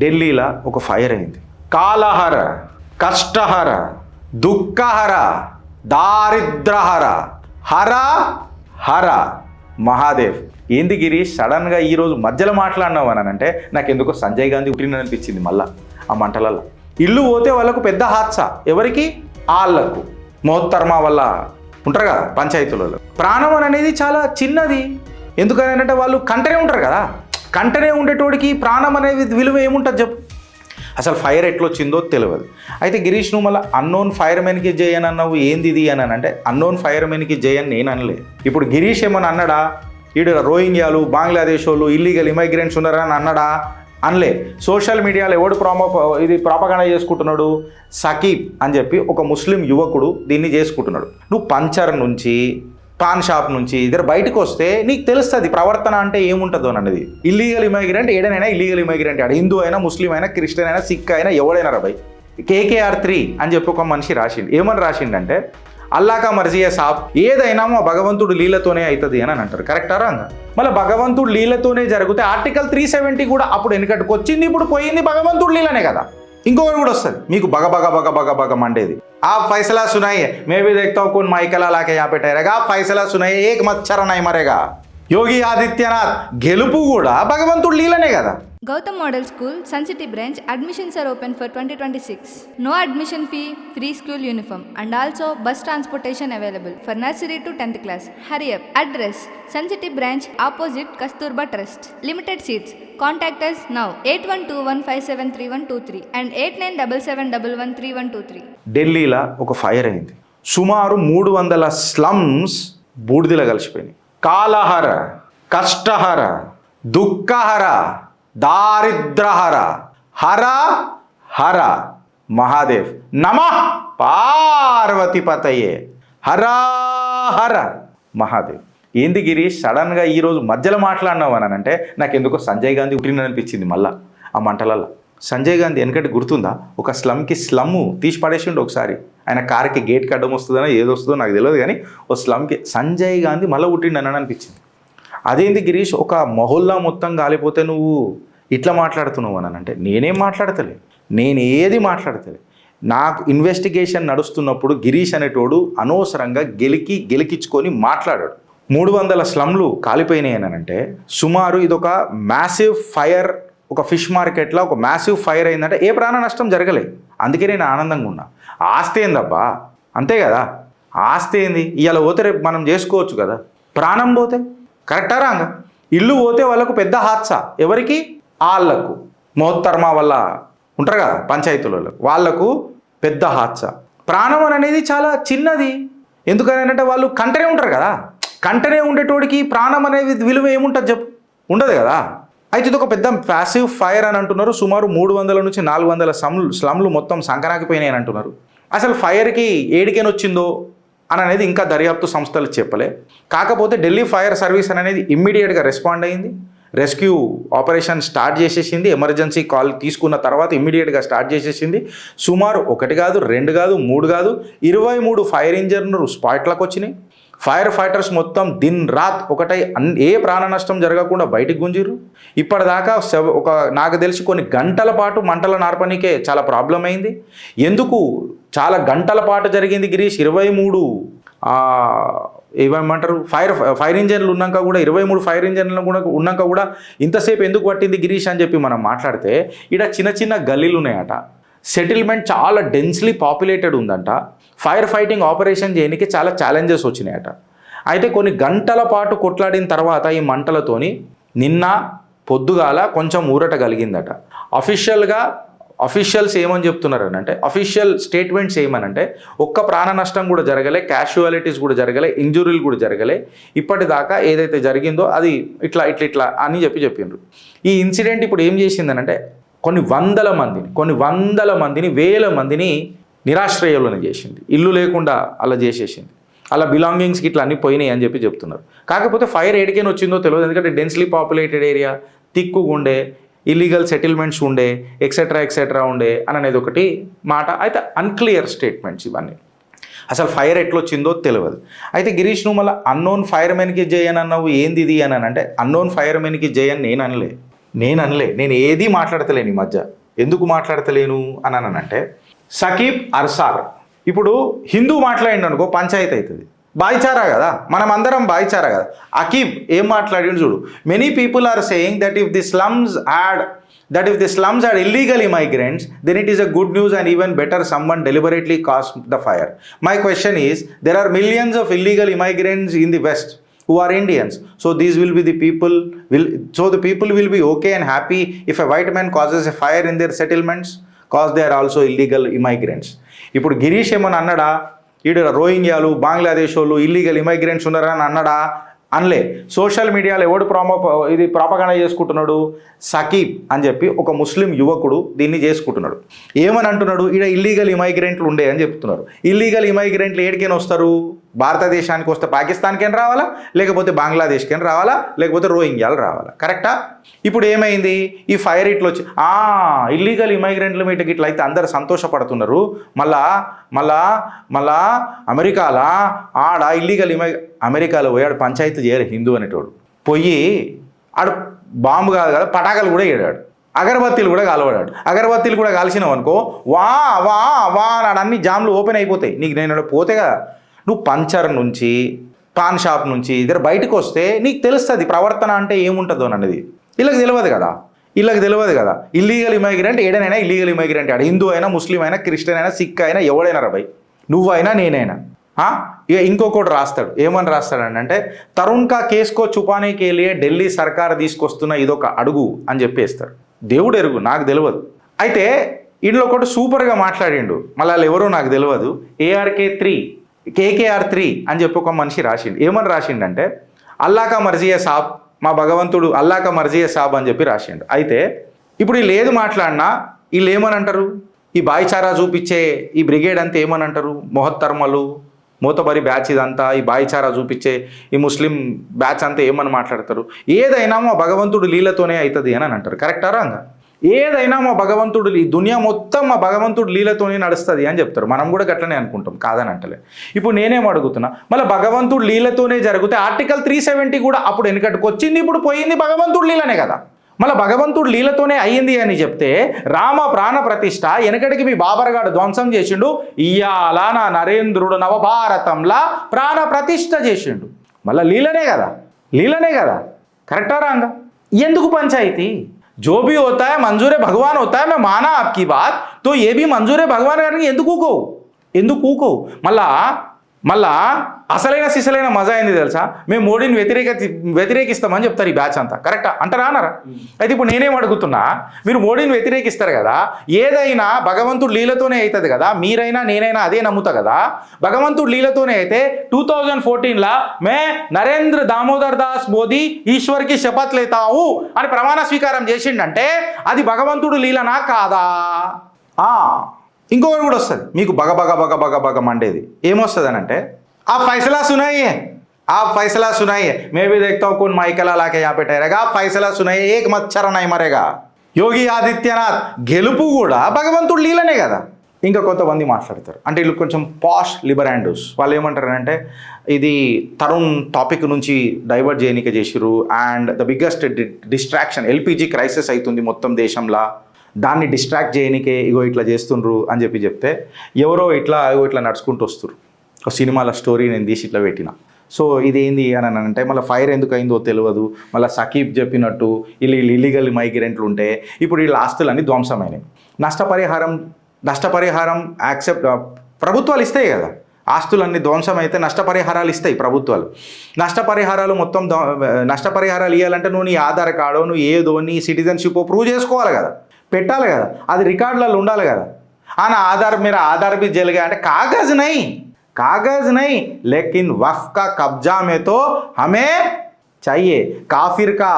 ఢిల్లీలో ఒక ఫైర్ అయింది. కాలహర, కష్టహర, దుఃఖహర, దారిద్రహర, హర హర మహాదేవ్. ఏంది గిరీష్ సడన్గా ఈరోజు మధ్యలో మాట్లాడినావు అని అంటే నాకు ఎందుకో సంజయ్ గాంధీ పుట్టిననిపించింది. మళ్ళా ఆ మంటలలో ఇల్లు పోతే వాళ్ళకు పెద్ద హాద్సా. ఎవరికి? ఆళ్లకు మోహత్తర్మా వల్ల ఉంటారు కదా పంచాయతీలలో. ప్రాణం అనేది చాలా చిన్నది. ఎందుకని అంటే వాళ్ళు కంటనే ఉంటారు కదా. కంటనే ఉండేటోడికి ప్రాణం అనేది విలువ ఏముంటుంది చెప్పు. అసలు ఫైర్ ఎట్లొచ్చిందో తెలియదు. అయితే గిరీష్ నువ్వు మళ్ళీ అన్నోన్ ఫైర్మెన్కి జయన్ అన్నావు. ఏంది ఇది అని అంటే అన్నోన్ ఫైర్మెన్కి జయన్ నేను అనలే. ఇప్పుడు గిరీష్ ఏమని అన్నాడా? ఈడు రోహింగ్యాలు, బంగ్లాదేశ్ వాళ్ళు, ఇల్లీగల్ ఇమైగ్రెంట్స్ ఉన్నారని అన్నాడా? అనలే. సోషల్ మీడియాలో ఎవడు ఇది ప్రాపగండా చేసుకుంటున్నాడు? సకీబ్ అని చెప్పి ఒక ముస్లిం యువకుడు దీన్ని చేసుకుంటున్నాడు. నువ్వు పంచర్ నుంచి, పాన్ షాప్ నుంచి ఇద్దరు బయటకు వస్తే నీకు తెలుస్తుంది ప్రవర్తన అంటే ఏముంటుందో అన్నది. ఇల్లీగల్ ఇమైగ్రెంట్ ఏడనైనా ఇల్లీగల్ ఇమైగ్రెంట్ ఆడ హిందూ అయినా, ముస్లిం అయినా, క్రిస్టియన్ అయినా, సిక్ అయినా, ఎవడైనా రాబాయ్. KKR 3 అని చెప్పి ఒక మనిషి రాసిండు. ఏమని రాసిండంటే అల్లాకా మర్జియా సాబ్, ఏదైనా మా భగవంతుడు లీలతోనే అవుతుంది అని అంటారు. కరెక్టా రాంగా? మళ్ళీ భగవంతుడు లీలతోనే జరిగితే ఆర్టికల్ 370 కూడా అప్పుడు వెనకటికి వచ్చింది, ఇప్పుడు పోయింది. భగవంతుడు లీలనే కదా. ఇంకొకటి కూడా వస్తుంది మీకు బగ బగ బగ బగ బగ మండేది. आप फैसला सुनाइए, मैं भी देखता हूँ कौन माइकल लाके यहाँ पे ठहरेगा. आप फैसला सुनाइए, एक मच्छर नहीं मरेगा. యోగి ఆదిత్యనాథ్ గెలుపు కూడా భగవంతుడు లీలనే కదా. Gautam Model School, Sun City branch, admissions are open for 2026. No admission fee, free school uniform and also bus transportation available for nursery to 10th class. Hurry up. Address, Sun City branch opposite Kasturba Trust. Limited seats. Contact us now 8121573123 and 8977113123. ఢిల్లీలో ఒక fire అయింది. సుమారు 300 slums బూడిదలో కలిసిపోయినాయి. కాలహర, కష్టహర, దుఃఖహర, దారిద్రహర, హర హర మహాదేవ్. నమః పార్వతీపతయే. హర హర మహాదేవ్. ఏంది గిరీష్ సడన్గా ఈరోజు మధ్యలో మాట్లాడినావు అని అంటే నాకు ఎందుకో సంజయ్ గాంధీ పుట్టిననిపించింది. మళ్ళా ఆ మంటలలో సంజయ్ గాంధీ వెనకటి గుర్తుందా? ఒక స్లమ్ము తీసి పడేసిండు ఒకసారి. ఆయన కార్కి గేట్కి అడ్డం వస్తుందనో ఏదో వస్తుందో నాకు తెలియదు, కానీ ఓ స్లమ్కి సంజయ్ గాంధీ మళ్ళీ పుట్టిండని అనిపించింది. అదేంది గిరీష్ ఒక మొహల్లా మొత్తం కాలిపోతే నువ్వు ఇట్లా మాట్లాడుతున్నావు అని అంటే నేనేం మాట్లాడతలే, నేను ఏది మాట్లాడతలే. నాకు ఇన్వెస్టిగేషన్ నడుస్తున్నప్పుడు గిరీష్ అనేటోడు అనవసరంగా గెలికించుకొని మాట్లాడాడు. 300 స్లమ్లు కాలిపోయినాయి అని అంటే సుమారు ఇదొక మ్యాసివ్ ఫైర్. ఒక ఫిష్ మార్కెట్లో ఒక మ్యాసివ్ ఫైర్ అయిందంటే ఏ ప్రాణ నష్టం జరగలేదు. అందుకే నేను ఆనందంగా ఉన్నా. ఆస్తి ఏందబ్బా, అంతే కదా. ఆస్తి ఏంది ఇవాళ పోతే రేపు మనం చేసుకోవచ్చు కదా. ప్రాణం పోతే కరెక్టా రాంగా? ఇల్లు పోతే వాళ్ళకు పెద్ద హాద్సా. ఎవరికి? ఆళ్లకు మోహత్తర్మా వల్ల ఉంటారు కదా పంచాయతీలలో, వాళ్లకు పెద్ద హాద్సా. ప్రాణం అనేది చాలా చిన్నది. ఎందుకని అంటే వాళ్ళు కంటనే ఉంటారు కదా. కంటనే ఉండేటోడికి ప్రాణం అనేది విలువ ఏముంటుంది చెప్పు. ఉండదు కదా. అయితే ఇది ఒక పెద్ద ప్యాసివ్ ఫైర్ అని అంటున్నారు. సుమారు 300 నుంచి 400 స్లమ్లు మొత్తం సంకనాకిపోయినాయి అని అంటున్నారు. అసలు ఫైర్కి ఏడికేని వచ్చిందో అని అనేది ఇంకా దర్యాప్తు సంస్థలు చెప్పలే. కాకపోతే ఢిల్లీ ఫైర్ సర్వీస్ అనేది ఇమ్మీడియట్గా రెస్పాండ్ అయింది. రెస్క్యూ ఆపరేషన్ స్టార్ట్ చేసేసింది. ఎమర్జెన్సీ కాల్ తీసుకున్న తర్వాత ఇమ్మీడియట్గా స్టార్ట్ చేసేసింది. సుమారు 1 కాదు, 2 కాదు, 3 కాదు, 23 ఫైర్ ఇంజన్లు స్పాట్లకు వచ్చినాయి. ఫైర్ ఫైటర్స్ మొత్తం దిన్ రాత్ ఒకటై ఏ ప్రాణ నష్టం జరగకుండా బయటికి గుంజిరు. ఇప్పటిదాకా నాకు తెలిసి కొన్ని గంటల పాటు మంటల నార్పనికే చాలా ప్రాబ్లం అయింది. ఎందుకు చాలా గంటల పాటు జరిగింది గిరీష్? 23 ఏమంటారు ఫైర్ ఇంజన్లు ఉన్నాక కూడా 23 ఫైర్ ఇంజన్లు కూడా ఉన్నాక కూడా ఇంతసేపు ఎందుకు పట్టింది గిరీష్ అని చెప్పి మనం మాట్లాడితే ఇక్కడ చిన్న చిన్న గల్లీలు ఉన్నాయట. సెటిల్మెంట్ చాలా డెన్స్లీ పాపులేటెడ్ ఉందంట. ఫైర్ ఫైటింగ్ ఆపరేషన్ చేయడానికి చాలా ఛాలెంజెస్ వచ్చినాయట. అయితే కొన్ని గంటల పాటు కొట్లాడిన తర్వాత ఈ మంటలతోని నిన్న పొద్దుగాల కొంచెం ఊరట కలిగిందట. అఫీషియల్స్ ఏమని చెప్తున్నారనంటే, అఫీషియల్ స్టేట్మెంట్స్ ఏమనంటే ఒక్క ప్రాణ నష్టం కూడా జరగలే, క్యాషువాలిటీస్ కూడా జరగలే, ఇంజురీలు కూడా జరగలే. ఇప్పటిదాకా ఏదైతే జరిగిందో అది ఇట్లా అని చెప్పిండ్రు. ఈ ఇన్సిడెంట్ ఇప్పుడు ఏం చేసిందనంటే కొన్ని వందల మందిని వేల మందిని నిరాశ్రయంలోనే చేసింది. ఇల్లు లేకుండా అలా చేసేసింది. అలా బిలాంగింగ్స్కి ఇట్లా అన్నీ పోయినాయి అని చెప్తున్నారు. కాకపోతే ఫైర్ ఏడికైనా వచ్చిందో తెలియదు. ఎందుకంటే డెన్స్లీ పాపులేటెడ్ ఏరియా, తిక్కుగా ఉండే, ఇల్లీగల్ సెటిల్మెంట్స్ ఉండే, ఎక్సెట్రా ఉండే అనేది ఒకటి మాట. అయితే అన్క్లియర్ స్టేట్మెంట్స్ ఇవన్నీ. అసలు ఫైర్ ఎట్లొచ్చిందో తెలియదు. అయితే గిరీష్ నువ్వు మళ్ళీ అన్నోన్ ఫైర్మెన్కి జయన్ అన్నావు. ఏంది ఇది అని అంటే అన్నోన్ ఫైర్మెన్కి జయన్ నేను అనలే. నేను అనలే, నేను ఏది మాట్లాడతలేను ఈ మధ్య. ఎందుకు మాట్లాడతలేను అని అనంటే, సకీబ్ అర్సార్ ఇప్పుడు హిందూ మాట్లాడిండు అనుకో పంచాయతీ అవుతుంది, భాయిచారా కదా, మనం అందరం భాయిచారా కదా. అకీబ్ ఏం మాట్లాడిండు చూడు, many people are saying that if the slums had illegal immigrants, then it is a good news and even better someone deliberately caused the fire. My question is, there are millions of illegal immigrants in the West who are Indians. So these will be the people, the people will be okay and happy if a white man causes a fire in their settlements, cause they are also illegal immigrants. ఇప్పుడు గిరీష్ ఏమని అన్నాడా, ఈడ రోహింగ్యాలు బంగ్లాదేశ్ వాళ్ళు illegal ఇమైగ్రెంట్స్ ఉన్నారా అని అన్నాడా? అనలే. Social మీడియాలో ఎవడు ప్రాపగండా చేసుకుంటున్నాడు? సకీబ్ అని చెప్పి ఒక ముస్లిం యువకుడు దీన్ని చేసుకుంటున్నాడు. ఏమని అంటున్నాడు, ఈడ ఇల్లీగల్ ఇమైగ్రెంట్లు ఉండే అని చెప్తున్నారు. ఇల్లీగల్ ఇమైగ్రెంట్లు ఏడికైనా వస్తారు, భారతదేశానికి వస్తే పాకిస్తాన్కైనా రావాలా, లేకపోతే బంగ్లాదేశ్కైనా రావాలా, లేకపోతే రోహింగ్యాలు రావాలా. కరెక్టా? ఇప్పుడు ఏమైంది, ఈ ఫైర్ ఇట్లా వచ్చి ఇల్లీగల్ ఇమైగ్రెంట్ల మీటకి ఇట్లా అయితే అందరు సంతోషపడుతున్నారు. మళ్ళా అమెరికాలో ఆడ ఇల్లీగల్ అమెరికాలో పోయాడు పంచాయతీ చేయరు హిందూ అనేటోడు, పోయి ఆడు బాంబు కాదు కదా పటాకాలు కూడా వేడాడు, అగరబత్తీలు కూడా కాలవడాడు. అగరబత్తీలు కూడా కాల్చినావు అనుకో వా వా వా అని అన్ని జామ్లు ఓపెన్ అయిపోతాయి నీకు. నేను పోతే కదా, నువ్వు పంచర్ నుంచి పాన్ షాప్ నుంచి ఇద్దరు బయటకు వస్తే నీకు తెలుస్తుంది ప్రవర్తన అంటే ఏముంటుందో అన్నది. వీళ్ళకి తెలియదు కదా. ఇల్లీగల్ ఇమైగ్రెంట్ ఏడనైనా ఇల్లీగల్ ఇమైగ్రెంట్ ఆడ, హిందూ అయినా ముస్లిం అయినా క్రిస్టియన్ అయినా సిక్ అయినా ఎవడైనా రాబాయ్, నువ్వైనా నేనైనా. ఇక ఇంకొకటి రాస్తాడు, ఏమని రాస్తాడంటే తరుణ్ కా కేసుకో చుపానేకే లియే ఢిల్లీ సర్కార్ తీసుకొస్తున్న ఇదొక అడుగు అని చెప్పేస్తాడు. దేవుడు ఎరుగు, నాకు తెలియదు. అయితే ఇంట్లో ఒకటి సూపర్గా మాట్లాడిండు, మళ్ళీ వాళ్ళు ఎవరో నాకు తెలియదు, KKR3 అని చెప్పి ఒక మనిషి రాసిండు. ఏమని రాసిండంటే అల్లాకా మర్జియా సాబ్, మా భగవంతుడు అల్లాకా మర్జియా సాబ్ అని చెప్పి రాసిండు. అయితే ఇప్పుడు వీళ్ళు ఏది మాట్లాడినా వీళ్ళు ఏమని అంటారు, ఈ భాయిచారా చూపించే ఈ బ్రిగేడ్ అంతా ఏమని అంటారు, మొహత్తర్మలు మోతబరి బ్యాచ్ ఇదంతా ఈ భాయిచారా చూపించే ఈ ముస్లిం బ్యాచ్ అంతా ఏమని మాట్లాడతారు, ఏదైనా మా భగవంతుడు లీలతోనే అవుతుంది అని అంటారు. కరెక్టా రాంగా? ఏదైనా మా భగవంతుడు ఈ దునియా మొత్తం మా భగవంతుడు లీలతోనే నడుస్తుంది అని చెప్తారు. మనం కూడా గట్లనే అనుకుంటాం, కాదని అంటలే. ఇప్పుడు నేనేం అడుగుతున్నా, మళ్ళీ భగవంతుడు లీలతోనే జరిగితే ఆర్టికల్ 370 కూడా అప్పుడు వెనకటికి వచ్చింది, ఇప్పుడు పోయింది, భగవంతుడు లీలనే కదా. మళ్ళీ భగవంతుడు లీలతోనే అయ్యింది అని చెప్తే రామ ప్రాణ ప్రతిష్ఠ వెనకటికి మీ బాబర్గాడు ధ్వంసం చేసిండు, ఇయ్యాల నా నరేంద్రుడు నవభారతంలా ప్రాణ ప్రతిష్ఠ చేసిండు. మళ్ళీ లీలనే కదా. కరెక్టా రాంగా? ఎందుకు పంచాయతీ? जो भी होता है मंजूर भगवान होता है, मैं माना आपकी बात, तो ये भी मंजूर भगवान करनी ఎందుకు ఊకో మళ్ళా అసలైన సిసలైన మజా అయింది తెలుసా, మేము మోడీని వ్యతిరేకిస్తామని చెప్తారు ఈ బ్యాచ్ అంతా. కరెక్టా అంటారా అన్నారా? అయితే ఇప్పుడు నేనేం అడుగుతున్నా, మీరు మోడీని వ్యతిరేకిస్తారు కదా, ఏదైనా భగవంతుడు లీలతోనే అవుతుంది కదా, మీరైనా నేనైనా అదే నమ్ముతా కదా. భగవంతుడు లీలతోనే అయితే 2014 మే నరేంద్ర దామోదర్ దాస్ మోదీ ఈశ్వర్కి శపథ్ లేతావు అని ప్రమాణ స్వీకారం చేసిండంటే అది భగవంతుడు లీలనా కాదా? ఇంకొకటి కూడా వస్తుంది మీకు బగ మండేది. ఏమొస్తుంది అని అంటే ఆ फैसला सुनाइए मैं भी देखता हूँ कौन माइकल ला के यहाँ पे ठहरेगा, आप फैसला सुनाइए, एक मच्छर नहीं मरेगा. యోగి ఆదిత్యనాథ్ గెలుపు కూడా భగవంతుడు లీలనే కదా. ఇంకా కొంతమంది మాట్లాడతారు అంటే వీళ్ళు కొంచెం పాష్ లిబరాండోస్, వాళ్ళు ఏమంటారంటే ఇది తరుణ్ టాపిక్ నుంచి డైవర్ట్ చేయనిక చేసిరు and the biggest distraction LPG crisis అవుతుంది మొత్తం దేశంలో, దాన్ని డిస్ట్రాక్ట్ చేయనికే ఇగో ఇట్లా చేస్తుండ్రు అని చెప్తే ఎవరో ఇట్లా నడుచుకుంటూ వస్తారు. ఒక సినిమాల స్టోరీ నేను తీసి ఇట్లా పెట్టిన. సో ఇదేంది అని అంటే మళ్ళీ ఫైర్ ఎందుకు అయిందో తెలియదు. మళ్ళీ సకీబ్ చెప్పినట్టు వీళ్ళు ఇల్లీగల్ మైగ్రెంట్లు ఉంటే ఇప్పుడు వీళ్ళ ఆస్తులన్నీ ధ్వంసమైనవి. నష్టపరిహారం యాక్సెప్ట్ ప్రభుత్వాలు ఇస్తాయి కదా, ఆస్తులన్నీ ధ్వంసం అయితే నష్టపరిహారాలు ఇస్తాయి ప్రభుత్వాలు. నష్టపరిహారాలు మొత్తం నష్టపరిహారాలు ఇవ్వాలంటే నువ్వు నీ ఆధార్ కార్డు నువ్వు ఏదో నీ సిటిజన్షిప్ ప్రూవ్ చేసుకోవాలి కదా, పెట్టాలి కదా, అది రికార్డులలో ఉండాలి కదా. నా ఆధార్ మీద ఆధార్ भी जल गया అంటే कागज नहीं लेकिन वक्फ का कब्जा में तो हमें चाहिए, काफिर का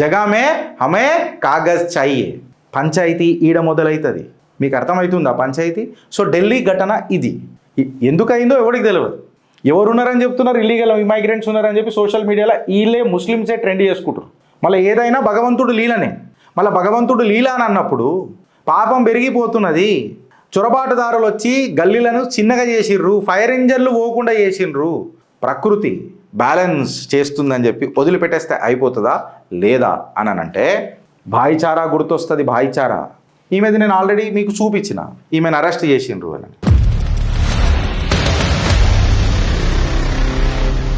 जगह में हमें कागज चाहिए. పంచాయతీ ఈడ మొదలవుతుంది. మీకు అర్థమవుతుందా పంచాయతీ? సో ఢిల్లీ ఘటన ఇది ఎందుకు అయిందో ఎవరికి తెలియదు. ఎవరున్నారని చెప్తున్నారు, ఇల్లీగల్ ఇమైగ్రెంట్స్ ఉన్నారని చెప్పి సోషల్ మీడియాలో వీళ్ళే ముస్లిమ్సే ట్రెండ్ చేసుకుంటారు. మళ్ళీ ఏదైనా భగవంతుడు లీలనే. మళ్ళీ భగవంతుడు లీల అని అన్నప్పుడు పాపం పెరిగిపోతున్నది. చొరబాటుదారులు వచ్చి గల్లీలను చిన్నగా చేసిర్రు, ఫైర్ ఇంజన్లు పోకుండా చేసిండ్రు. ప్రకృతి బ్యాలెన్స్ చేస్తుందని చెప్పి వదిలిపెట్టేస్తే అయిపోతుందా లేదా అని అంటే భాయిచారా గుర్తొస్తుంది, భాయిచారా. ఈమెది నేను ఆల్రెడీ మీకు చూపించిన, ఈమెను అరెస్ట్ చేసిండ్రు అని.